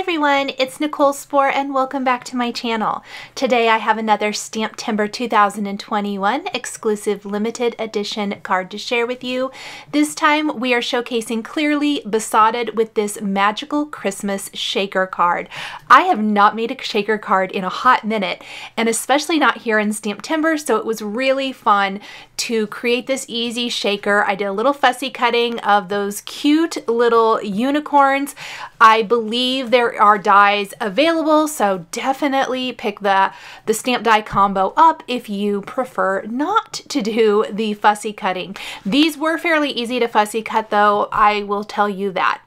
everyone, it's Nichol Spohr and welcome back to my channel. Today I have another STAMPtember 2021 exclusive limited edition card to share with you. This time we are showcasing Clearly Besotted with this magical Christmas shaker card. I have not made a shaker card in a hot minute, and especially not here in STAMPtember, so it was really fun to create this easy shaker. I did a little fussy cutting of those cute little unicorns. I believe there are dies available, so definitely pick the stamp die combo up if you prefer not to do the fussy cutting. These were fairly easy to fussy cut though, I will tell you that.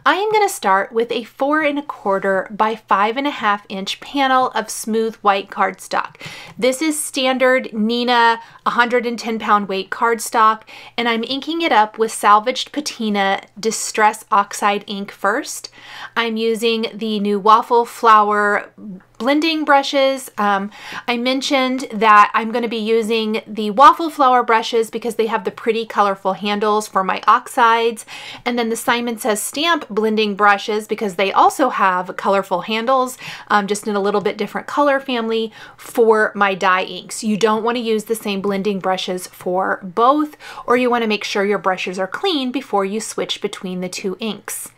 I am going to start with a 4 1/4 by 5.5 inch panel of smooth white cardstock. This is standard Neenah 110 pound weight cardstock, and I'm inking it up with Salvaged PATINA Distress Oxide ink first. I'm using the new waffle flower blending brushes. I mentioned that I'm going to be using the waffle flower brushes because they have the pretty colorful handles for my oxides, and then the Simon Says Stamp blending brushes because they also have colorful handles, just in a little bit different color family for my dye inks. You don't want to use the same blending brushes for both, or you want to make sure your brushes are clean before you switch between the two inks.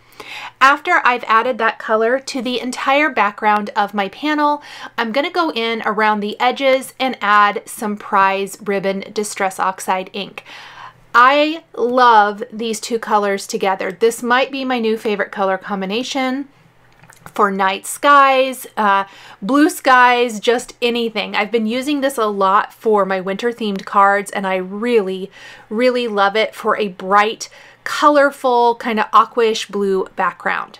After I've added that color to the entire background of my panel, I'm going to go in around the edges and add some Prize Ribbon Distress Oxide ink. I love these two colors together. This might be my new favorite color combination for night skies, blue skies, just anything. I've been using this a lot for my winter themed cards, and I really, really love it for a bright, colorful, kind of aquish blue background.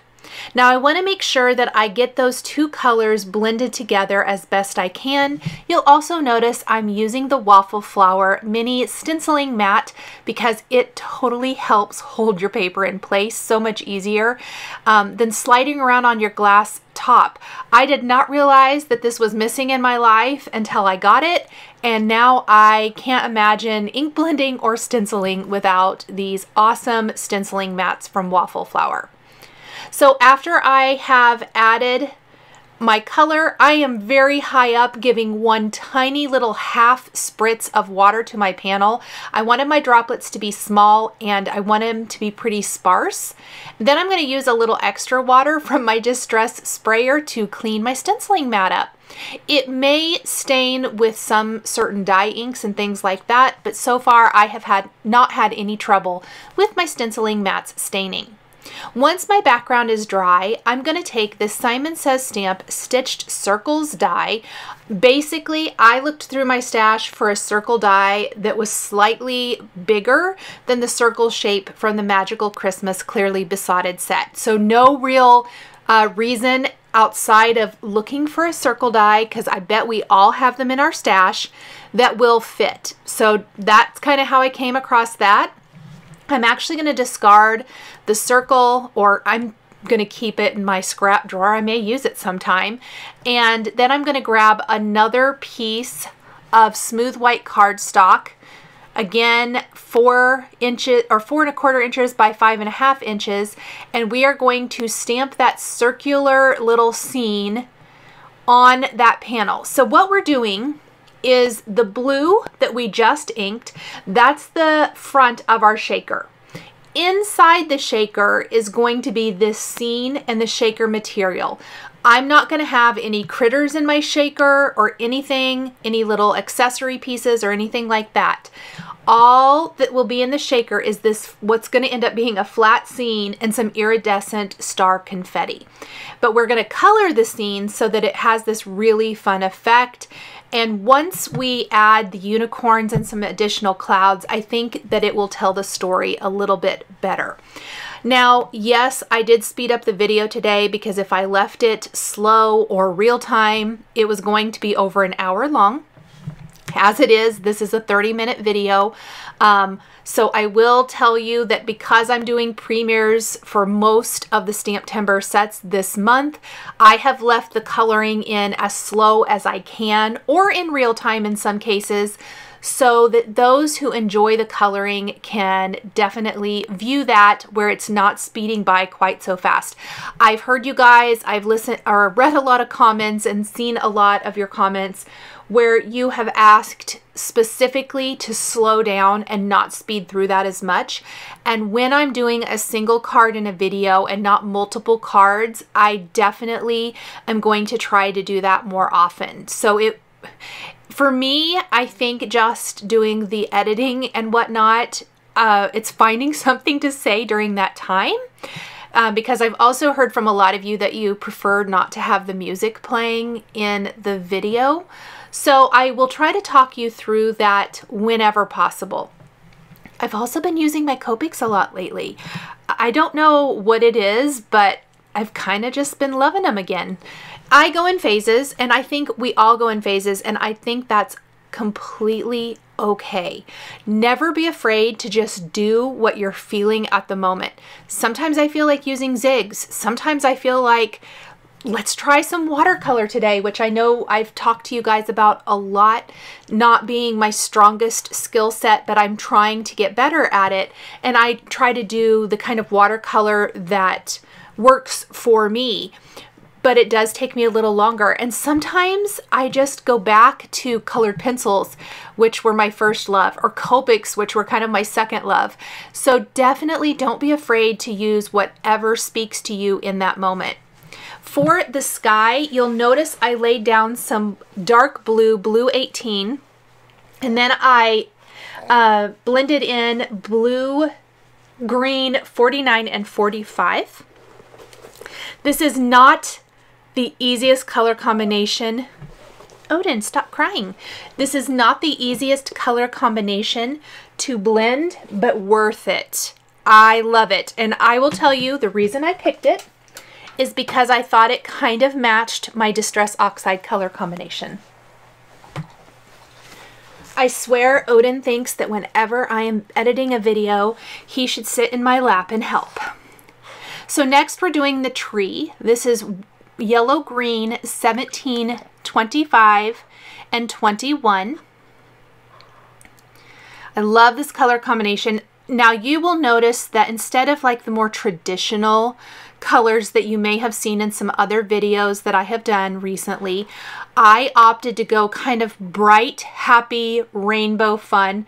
Now I want to make sure that I get those two colors blended together as best I can. You'll also notice I'm using the Waffle Flower Mini Stenciling Mat because it totally helps hold your paper in place so much easier than sliding around on your glass top. I did not realize that this was missing in my life until I got it, and now I can't imagine ink blending or stenciling without these awesome stenciling mats from Waffle Flower. So after I have added my color, I am very high up, giving one tiny little half spritz of water to my panel. I wanted my droplets to be small and I want them to be pretty sparse. Then I'm going to use a little extra water from my Distress sprayer to clean my stenciling mat up. It may stain with some certain dye inks and things like that, but so far I have not had any trouble with my stenciling mats staining. Once my background is dry, I'm going to take this Simon Says Stamp Stitched Circles die. Basically, I looked through my stash for a circle die that was slightly bigger than the circle shape from the Magical Christmas Clearly Besotted set. So no real reason outside of looking for a circle die, because I bet we all have them in our stash that will fit. So that's kind of how I came across that. I'm actually going to discard the circle, or I'm going to keep it in my scrap drawer. I may use it sometime. And then I'm going to grab another piece of smooth white cardstock. Again, 4 inches or 4 1/4 inches by 5.5 inches. And we are going to stamp that circular little scene on that panel. So what we're doing is the blue that we just inked, that's the front of our shaker. Inside the shaker is going to be this scene and the shaker material. I'm not going to have any critters in my shaker or anything, any little accessory pieces or anything like that. All that will be in the shaker is this, what's going to end up being a flat scene and some iridescent star confetti. But we're going to color the scene so that it has this really fun effect. And once we add the unicorns and some additional clouds, I think that it will tell the story a little bit better. Now, yes, I did speed up the video today because if I left it slow or real time, it was going to be over an hour long. As it is, this is a 30-minute video. So I will tell you that because I'm doing premieres for most of the STAMPtember sets this month, I have left the coloring in as slow as I can, or in real time in some cases, so that those who enjoy the coloring can definitely view that where it's not speeding by quite so fast. I've heard you guys, I've listened or read a lot of comments and seen a lot of your comments where you have asked specifically to slow down and not speed through that as much. And when I'm doing a single card in a video and not multiple cards, I definitely am going to try to do that more often. So for me, I think just doing the editing and whatnot, it's finding something to say during that time. Because I've also heard from a lot of you that you prefer not to have the music playing in the video. So I will try to talk you through that whenever possible. I've also been using my Copics a lot lately. I don't know what it is, but I've kind of just been loving them again. I go in phases, and I think we all go in phases, and I think that's completely okay. Never be afraid to just do what you're feeling at the moment. Sometimes I feel like using zigs. Sometimes I feel like let's try some watercolor today, which I know I've talked to you guys about a lot, not being my strongest skill set, but I'm trying to get better at it. And I try to do the kind of watercolor that works for me. But it does take me a little longer. And sometimes I just go back to colored pencils, which were my first love, or Copics, which were kind of my second love. So definitely don't be afraid to use whatever speaks to you in that moment. For the sky, you'll notice I laid down some dark blue, blue 18, and then I blended in blue, green 49 and 45. This is not the easiest color combination. Odin, stop crying. This is not the easiest color combination to blend, but worth it. I love it. And I will tell you the reason I picked it is because I thought it kind of matched my Distress Oxide color combination. I swear Odin thinks that whenever I am editing a video, he should sit in my lap and help. So next we're doing the tree. This is yellow, green, 17, 25, and 21. I love this color combination. Now you will notice that instead of like the more traditional colors that you may have seen in some other videos that I have done recently, I opted to go kind of bright, happy, rainbow fun,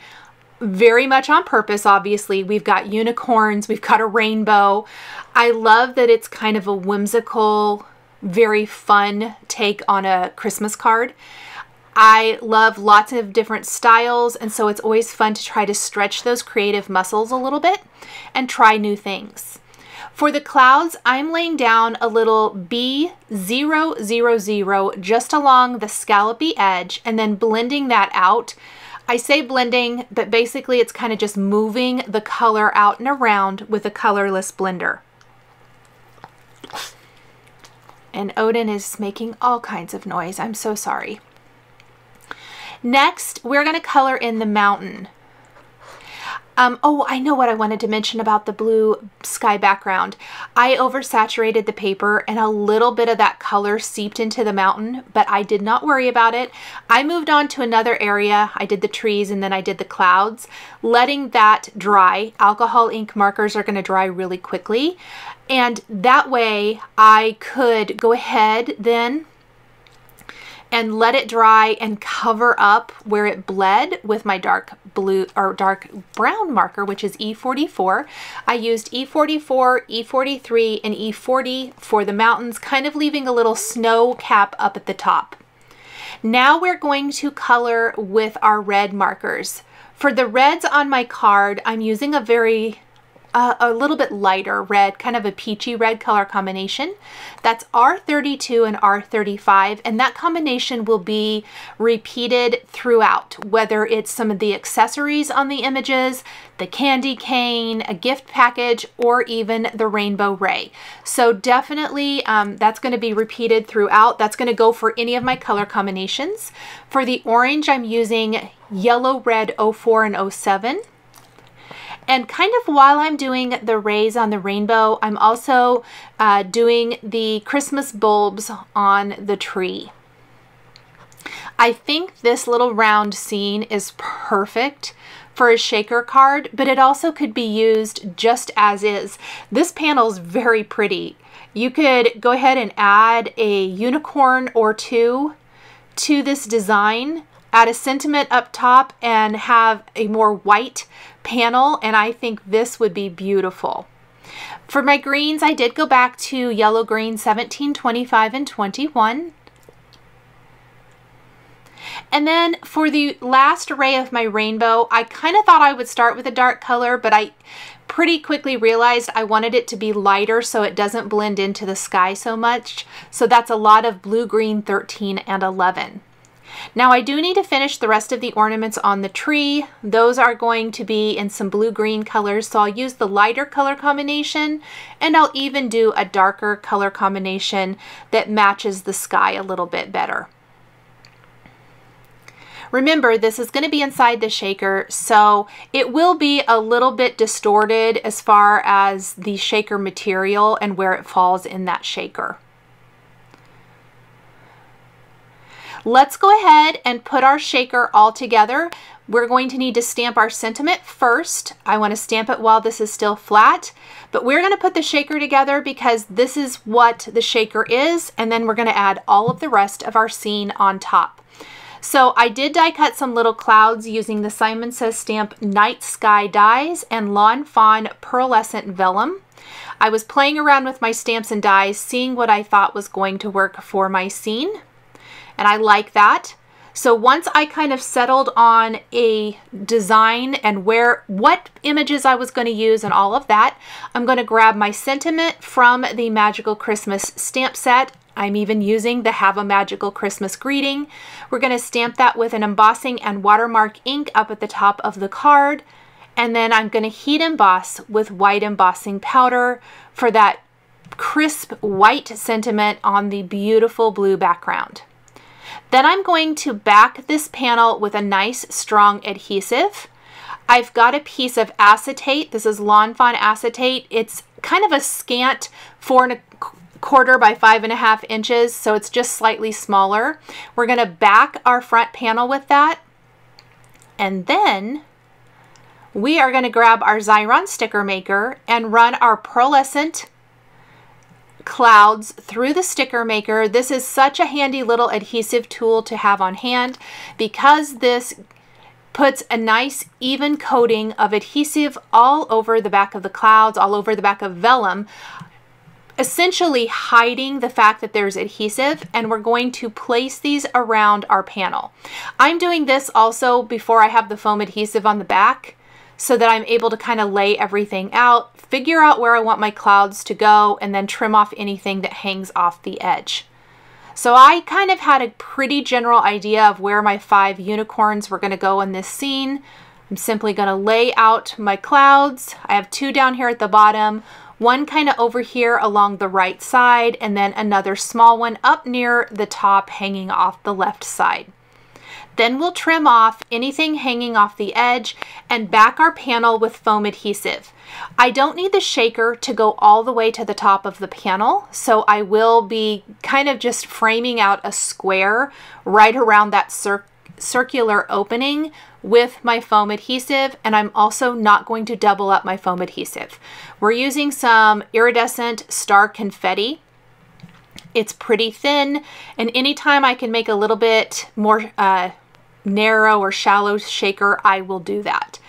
very much on purpose. Obviously, we've got unicorns, we've got a rainbow. I love that it's kind of a whimsical, very fun take on a Christmas card. I love lots of different styles, and so it's always fun to try to stretch those creative muscles a little bit and try new things. For the clouds, I'm laying down a little B000 just along the scallopy edge and then blending that out. I say blending, but basically it's kind of just moving the color out and around with a colorless blender. And Odin is making all kinds of noise. I'm so sorry. Next, we're going to color in the mountain. Oh, I know what I wanted to mention about the blue sky background. I oversaturated the paper and a little bit of that color seeped into the mountain, but I did not worry about it. I moved on to another area. I did the trees and then I did the clouds, letting that dry. Alcohol ink markers are going to dry really quickly. And that way I could go ahead then and let it dry and cover up where it bled with my dark blue or dark brown marker, which is E44. I used E44, E43, and E40 for the mountains, kind of leaving a little snow cap up at the top. Now we're going to color with our red markers. For the reds on my card, I'm using a little bit lighter red, kind of a peachy red color combination. That's R32 and R35, and that combination will be repeated throughout, whether it's some of the accessories on the images, the candy cane, a gift package, or even the rainbow ray. So definitely that's going to be repeated throughout. That's going to go for any of my color combinations. For the orange, I'm using yellow, red, 04 and 07. And kind of while I'm doing the rays on the rainbow, I'm also doing the Christmas bulbs on the tree. I think this little round scene is perfect for a shaker card, but it also could be used just as is. This panel is very pretty. You could go ahead and add a unicorn or two to this design, add a sentiment up top, and have a more white panel, and I think this would be beautiful. For my greens, I did go back to yellow green 17, 25, and 21. And then for the last array of my rainbow, I kind of thought I would start with a dark color, but I pretty quickly realized I wanted it to be lighter so it doesn't blend into the sky so much. So that's a lot of blue, green, 13, and 11. Now I do need to finish the rest of the ornaments on the tree. Those are going to be in some blue-green colors, so I'll use the lighter color combination, and I'll even do a darker color combination that matches the sky a little bit better. Remember, this is going to be inside the shaker, so it will be a little bit distorted as far as the shaker material and where it falls in that shaker. Let's go ahead and put our shaker all together. We're going to need to stamp our sentiment first. I want to stamp it while this is still flat, but we're going to put the shaker together because this is what the shaker is, and then we're going to add all of the rest of our scene on top. So I did die cut some little clouds using the Simon Says Stamp Night Sky dies and Lawn Fawn Pearlescent Vellum. I was playing around with my stamps and dies, seeing what I thought was going to work for my scene, and I like that. So once I kind of settled on a design and what images I was going to use and all of that, I'm going to grab my sentiment from the Magical Christmas stamp set. I'm even using the Have a Magical Christmas Greeting. We're going to stamp that with an embossing and watermark ink up at the top of the card. And then I'm going to heat emboss with white embossing powder for that crisp white sentiment on the beautiful blue background. Then I'm going to back this panel with a nice strong adhesive. I've got a piece of acetate. This is Lawn Fawn acetate. It's kind of a scant 4¼ by 5½ inches, so it's just slightly smaller. We're going to back our front panel with that, and then we are going to grab our Xyron sticker maker and run our pearlescent clouds through the sticker maker. This is such a handy little adhesive tool to have on hand because this puts a nice even coating of adhesive all over the back of the clouds, all over the back of vellum, essentially hiding the fact that there's adhesive, and we're going to place these around our panel. I'm doing this also before I have the foam adhesive on the back so that I'm able to kind of lay everything out, figure out where I want my clouds to go, and then trim off anything that hangs off the edge. So I kind of had a pretty general idea of where my 5 unicorns were going to go in this scene. I'm simply going to lay out my clouds. I have 2 down here at the bottom, 1 kind of over here along the right side, and then another small one up near the top hanging off the left side. Then we'll trim off anything hanging off the edge and back our panel with foam adhesive. I don't need the shaker to go all the way to the top of the panel, so I will be kind of just framing out a square right around that circular opening with my foam adhesive, and I'm also not going to double up my foam adhesive. We're using some iridescent star confetti. It's pretty thin, and anytime I can make a little bit more narrow or shallow shaker, I will do that.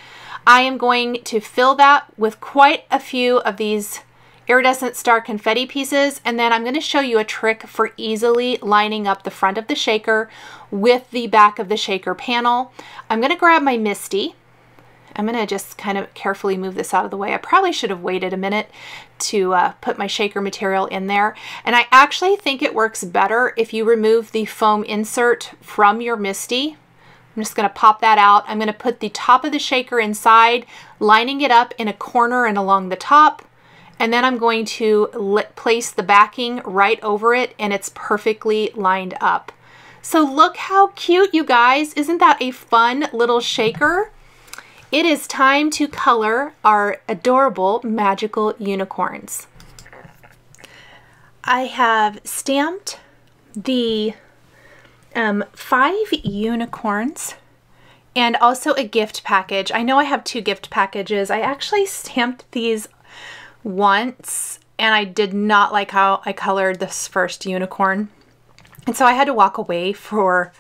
I am going to fill that with quite a few of these iridescent star confetti pieces, and then I'm going to show you a trick for easily lining up the front of the shaker with the back of the shaker panel. I'm going to grab my Misty. I'm going to just kind of carefully move this out of the way. I probably should have waited a minute to put my shaker material in there. And I actually think it works better if you remove the foam insert from your Misty. I'm just going to pop that out. I'm going to put the top of the shaker inside, lining it up in a corner and along the top. And then I'm going to place the backing right over it, and it's perfectly lined up. So look how cute, you guys. Isn't that a fun little shaker? It is time to color our adorable magical unicorns. I have stamped the 5 unicorns and also a gift package. I know I have 2 gift packages. I actually stamped these once and I did not like how I colored this first unicorn. And so I had to walk away for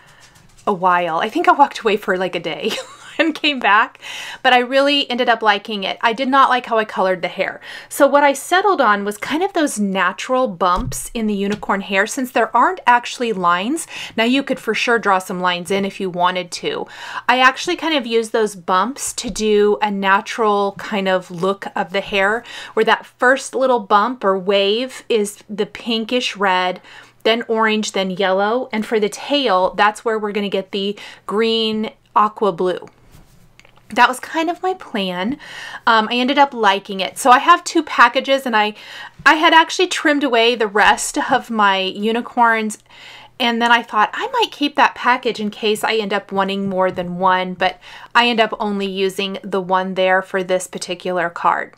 a while. I think I walked away for like a day and came back, but I really ended up liking it. I did not like how I colored the hair. So what I settled on was kind of those natural bumps in the unicorn hair, since there aren't actually lines. Now you could for sure draw some lines in if you wanted to. I actually kind of used those bumps to do a natural kind of look of the hair, where that first little bump or wave is the pinkish red, then orange, then yellow. And for the tail, that's where we're going to get the green aqua blue. That was kind of my plan. I ended up liking it. So I have 2 packages, and I had actually trimmed away the rest of my unicorns. And then I thought I might keep that package in case I end up wanting more than one, but I end up only using the one there for this particular card.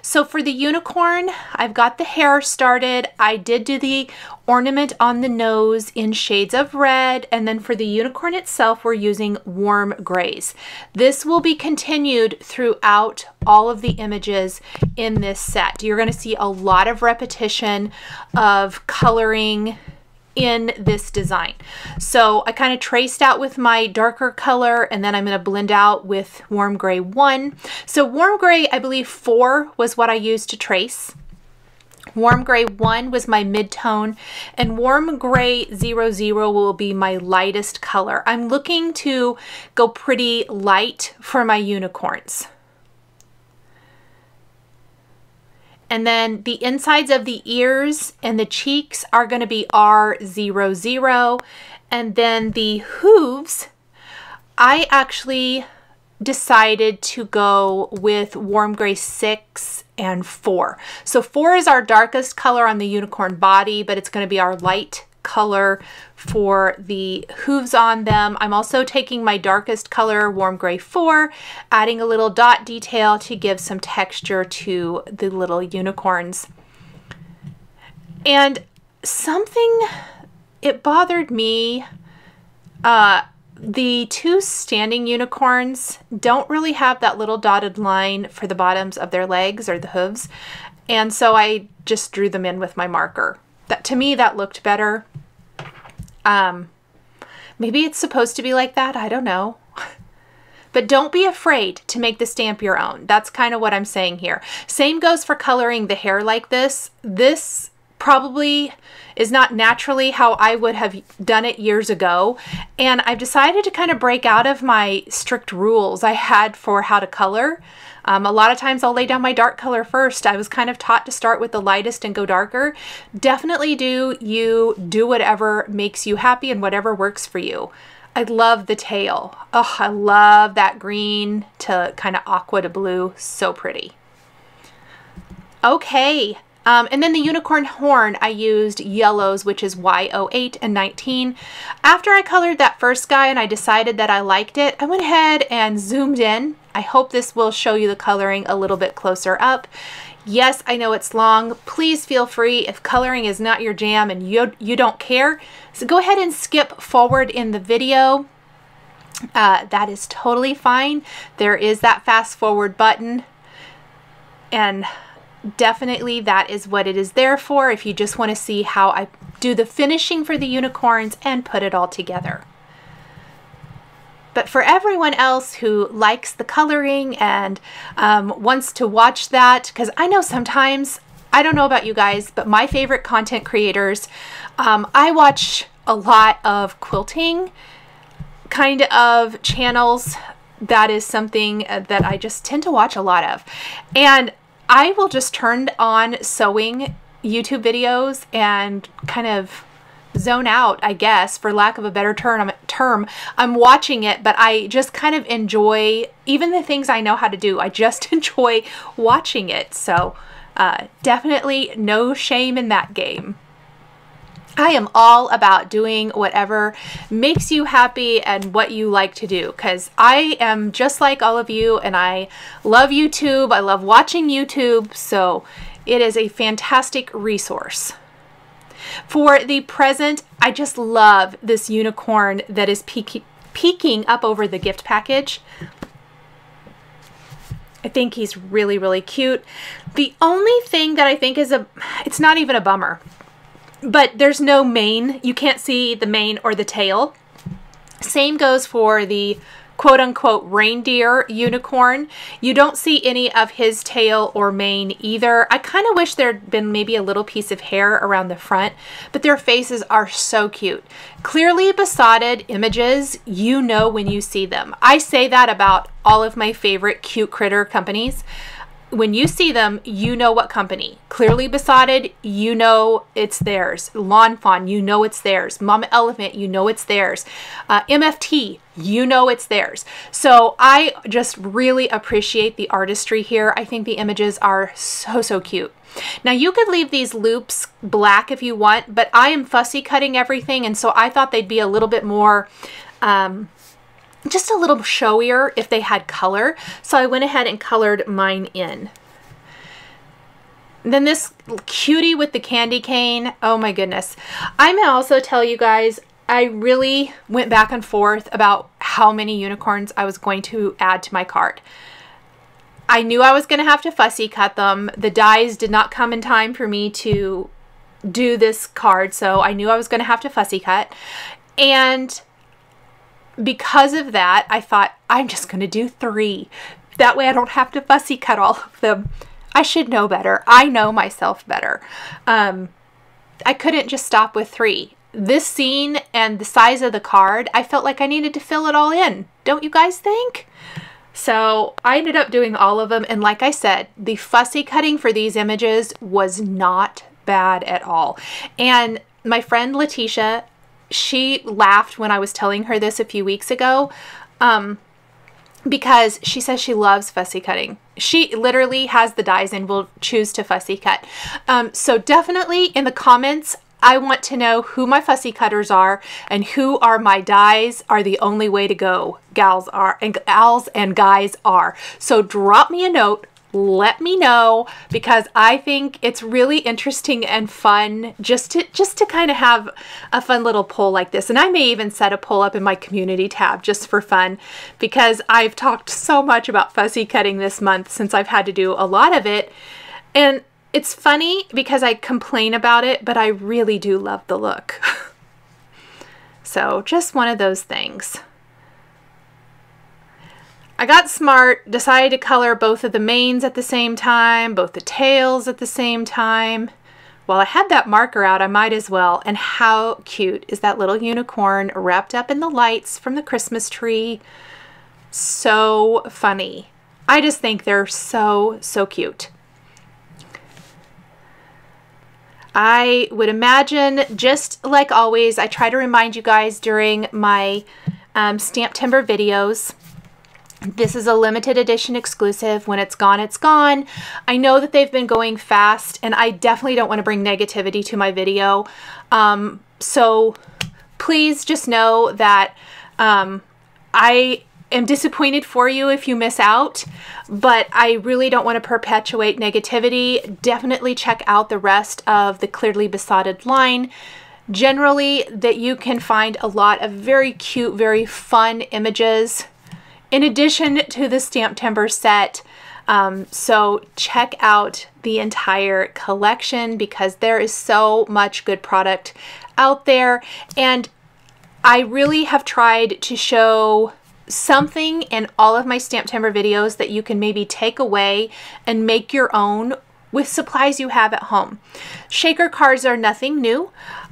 So for the unicorn, I've got the hair started. I did do the ornament on the nose in shades of red, and then for the unicorn itself, we're using warm grays. This will be continued throughout all of the images in this set. You're going to see a lot of repetition of coloring in this design. So I kind of traced out with my darker color, and then I'm going to blend out with warm gray 1. So warm gray, I believe 4 was what I used to trace. Warm gray 1 was my mid-tone, and warm gray 00 will be my lightest color. I'm looking to go pretty light for my unicorns. And then the insides of the ears and the cheeks are going to be R00. And then the hooves, I actually decided to go with warm gray 6 and 4. So 4 is our darkest color on the unicorn body, but it's going to be our light color for the hooves on them. I'm also taking my darkest color, warm gray 4, adding a little dot detail to give some texture to the little unicorns. And something, it bothered me, the 2 standing unicorns don't really have that little dotted line for the bottoms of their legs or the hooves. And so I just drew them in with my marker. That, to me, that looked better. Maybe it's supposed to be like that. I don't know. But don't be afraid to make the stamp your own. That's kind of what I'm saying here. Same goes for coloring the hair like this. This probably is not naturally how I would have done it years ago. And I've decided to kind of break out of my strict rules I had for how to color. A lot of times I'll lay down my dark color first. I was kind of taught to start with the lightest and go darker. Definitely do whatever makes you happy and whatever works for you. I love the tail. Oh, I love that green to kind of aqua to blue. So pretty. Okay. And then the unicorn horn, I used yellows, which is Y08 and 19. After I colored that first guy and I decided that I liked it, I went ahead and zoomed in. I hope this will show you the coloring a little bit closer up. Yes, I know it's long. Please feel free, if coloring is not your jam and you don't care, so go ahead and skip forward in the video. That is totally fine. There is that fast forward button, and definitely that is what it is there for if you just want to see how I do the finishing for the unicorns and put it all together. But for everyone else who likes the coloring and wants to watch that, because I know sometimes, I don't know about you guys, but my favorite content creators, I watch a lot of quilting kind of channels. That is something that I just tend to watch a lot of. And I will just turn on sewing YouTube videos and kind of zone out, I guess, for lack of a better term. I'm watching it, but I just kind of enjoy even the things I know how to do. I just enjoy watching it. So definitely no shame in that game. I am all about doing whatever makes you happy and what you like to do, because I am just like all of you and I love YouTube. I love watching YouTube, so it is a fantastic resource. For the present, I just love this unicorn that is peeking up over the gift package. I think he's really, really cute. The only thing that I think is it's not even a bummer, but there's no mane. You can't see the mane or the tail. Same goes for the quote-unquote reindeer unicorn. You don't see any of his tail or mane either. I kind of wish there'd been maybe a little piece of hair around the front, but their faces are so cute. Clearly besotted images, you know when you see them. I say that about all of my favorite cute critter companies. When you see them, you know what company. Clearly Besotted, you know it's theirs. Lawn Fawn, you know it's theirs. Mama Elephant, you know it's theirs. MFT, you know it's theirs. So I just really appreciate the artistry here. I think the images are so, so cute. Now you could leave these loops black if you want, but I am fussy cutting everything, and so I thought they'd be a little bit more just a little showier if they had color. So I went ahead and colored mine in. Then this cutie with the candy cane. Oh my goodness. I'm gonna also tell you guys, I really went back and forth about how many unicorns I was going to add to my card. I knew I was going to have to fussy cut them. The dies did not come in time for me to do this card, so I knew I was going to have to fussy cut. And because of that, I thought, I'm just going to do 3. That way I don't have to fussy cut all of them. I should know better. I know myself better. I couldn't just stop with 3. This scene and the size of the card, I felt like I needed to fill it all in. Don't you guys think? So I ended up doing all of them. And like I said, the fussy cutting for these images was not bad at all. And my friend Letitia, she laughed when I was telling her this a few weeks ago because she says she loves fussy cutting. She literally has the dies and will choose to fussy cut. So definitely in the comments, I want to know who my fussy cutters are and who are my dies are the only way to go. Gals and guys are. So drop me a note. Let me know, because I think it's really interesting and fun just to kind of have a fun little poll like this. And I may even set a poll up in my community tab just for fun, because I've talked so much about fussy cutting this month since I've had to do a lot of it. And it's funny because I complain about it, but I really do love the look. So just one of those things. I got smart, decided to color both of the manes at the same time, both the tails at the same time. While I had that marker out, I might as well. And how cute is that little unicorn wrapped up in the lights from the Christmas tree? So funny. I just think they're so, so cute. I would imagine, just like always, I try to remind you guys during my STAMPtember videos, this is a limited edition exclusive. When it's gone, it's gone. I know that they've been going fast, and I definitely don't want to bring negativity to my video. So please just know that I am disappointed for you if you miss out, but I really don't want to perpetuate negativity. Definitely check out the rest of the Clearly Besotted line. Generally, that you can find a lot of very cute, very fun images in addition to the STAMPtember set. So check out the entire collection, because there is so much good product out there. And I really have tried to show something in all of my STAMPtember videos that you can maybe take away and make your own with supplies you have at home. Shaker cards are nothing new.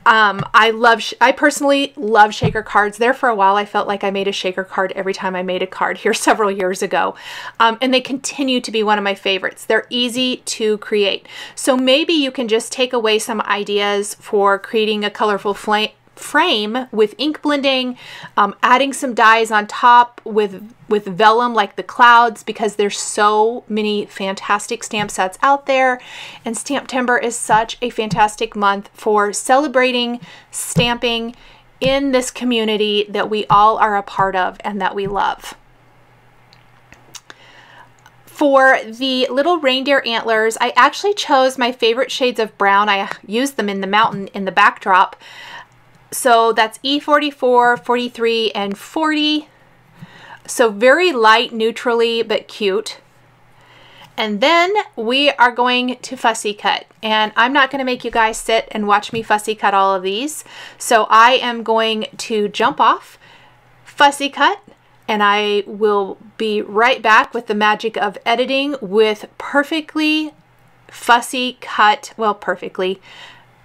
I personally love shaker cards. There for a while, I felt like I made a shaker card every time I made a card here several years ago. And they continue to be one of my favorites. They're easy to create. So maybe you can just take away some ideas for creating a colorful frame with ink blending, adding some dies on top with vellum like the clouds, because there's so many fantastic stamp sets out there, and STAMPtember is such a fantastic month for celebrating stamping in this community that we all are a part of and that we love. For the little reindeer antlers, I actually chose my favorite shades of brown. I used them in the mountain in the backdrop. So that's E44, 43, and 40. So very light neutrally, but cute. And then we are going to fussy cut. And I'm not going to make you guys sit and watch me fussy cut all of these. So I am going to jump off, fussy cut, and I will be right back with the magic of editing with perfectly fussy cut, well,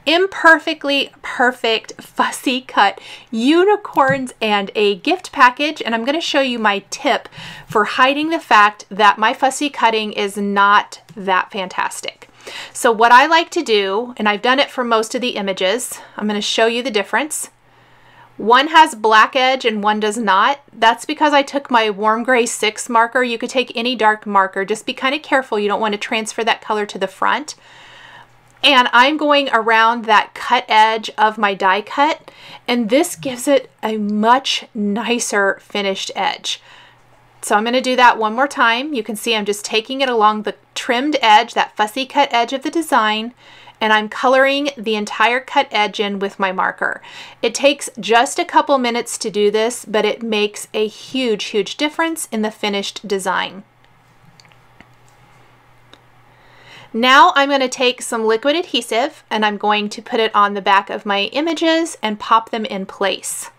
imperfectly perfect fussy cut unicorns and a gift package. And I'm going to show you my tip for hiding the fact that my fussy cutting is not that fantastic. So what I like to do, and I've done it for most of the images, I'm going to show you the difference. One has black edge and one does not. That's because I took my warm gray 6 marker. You could take any dark marker. Just be kind of careful. You don't want to transfer that color to the front. And I'm going around that cut edge of my die cut, and this gives it a much nicer finished edge. So I'm going to do that one more time. You can see I'm just taking it along the trimmed edge, that fussy cut edge of the design, and I'm coloring the entire cut edge in with my marker. It takes just a couple minutes to do this, but it makes a huge, huge difference in the finished design. Now I'm going to take some liquid adhesive and I'm going to put it on the back of my images and pop them in place.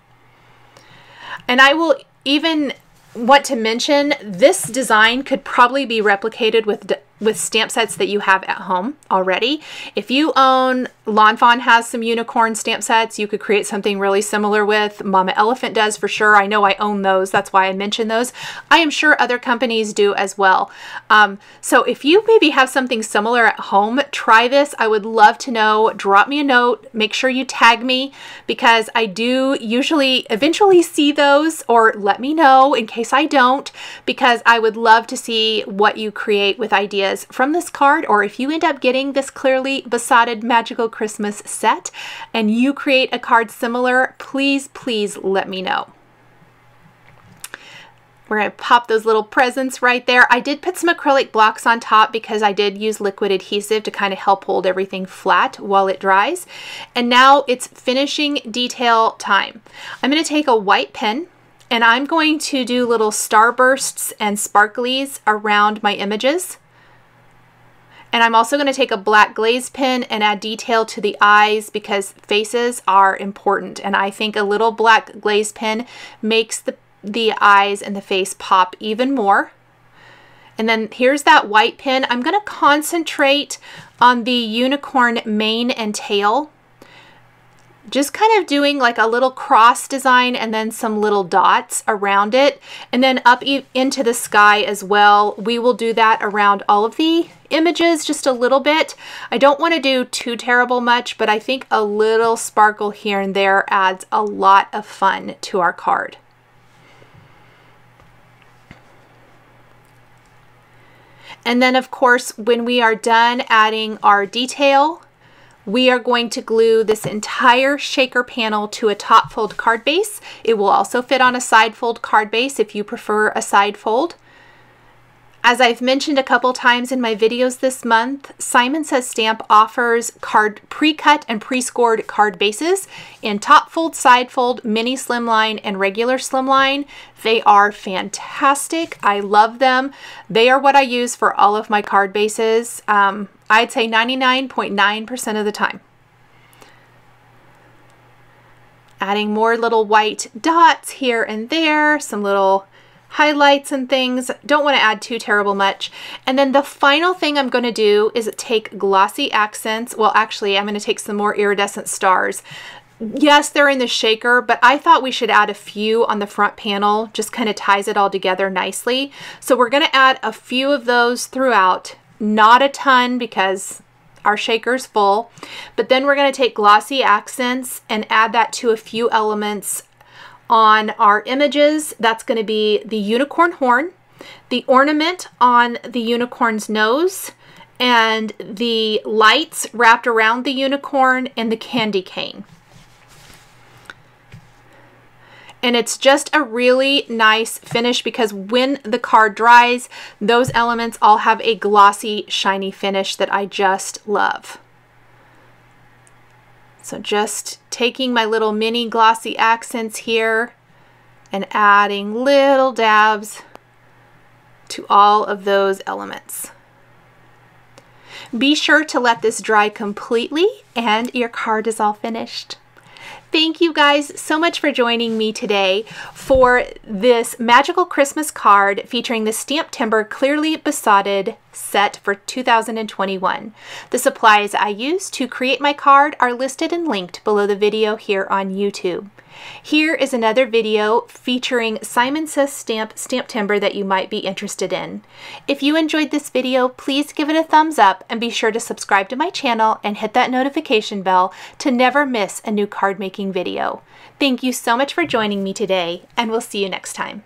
And I will even want to mention this design could probably be replicated with stamp sets that you have at home already. If you own, Lawn Fawn has some unicorn stamp sets you could create something really similar with. Mama Elephant does for sure. I know I own those. That's why I mention those. I am sure other companies do as well. So if you maybe have something similar at home, try this. I would love to know. Drop me a note. Make sure you tag me because I do usually eventually see those, or let me know in case I don't, because I would love to see what you create with ideas from this card, or if you end up getting this clearly besotted magical Christmas set and you create a card similar, please let me know. We're going to pop those little presents right there. I did put some acrylic blocks on top because I did use liquid adhesive to kind of help hold everything flat while it dries. And now it's finishing detail time. I'm going to take a white pen and I'm going to do little starbursts and sparklies around my images. And I'm also going to take a black glaze pen and add detail to the eyes because faces are important. And I think a little black glaze pen makes the eyes and the face pop even more. And then here's that white pen. I'm going to concentrate on the unicorn mane and tail. Just kind of doing like a little cross design and then some little dots around it, and then up into the sky as well. We will do that around all of the images just a little bit. I don't want to do too terrible much, but I think a little sparkle here and there adds a lot of fun to our card. And then of course, when we are done adding our detail, we are going to glue this entire shaker panel to a top fold card base. It will also fit on a side fold card base if you prefer a side fold. As I've mentioned a couple times in my videos this month, Simon Says Stamp offers pre-cut and pre-scored card bases in top fold, side fold, mini slimline, and regular slimline. They are fantastic. I love them. They are what I use for all of my card bases. I'd say 99.9% of the time. Adding more little white dots here and there, some little highlights and things. Don't want to add too terrible much. And then the final thing I'm going to do is take Glossy Accents. Well, actually, I'm going to take some more iridescent stars. Yes, they're in the shaker, but I thought we should add a few on the front panel. Just kind of ties it all together nicely. So we're going to add a few of those throughout. Not a ton because our shaker's full. But then we're going to take Glossy Accents and add that to a few elements on our images. That's going to be the unicorn horn, the ornament on the unicorn's nose, and the lights wrapped around the unicorn and the candy cane. And it's just a really nice finish because when the card dries, those elements all have a glossy, shiny finish that I just love. So just taking my little mini glossy accents here and adding little dabs to all of those elements. Be sure to let this dry completely and your card is all finished. Thank you guys so much for joining me today for this magical Christmas card featuring the STAMPtember Clearly Besotted set for 2021. The supplies I used to create my card are listed and linked below the video here on YouTube. Here is another video featuring Simon Says Stamp STAMPtember that you might be interested in. If you enjoyed this video, please give it a thumbs up and be sure to subscribe to my channel and hit that notification bell to never miss a new card making video. Thank you so much for joining me today, and we'll see you next time.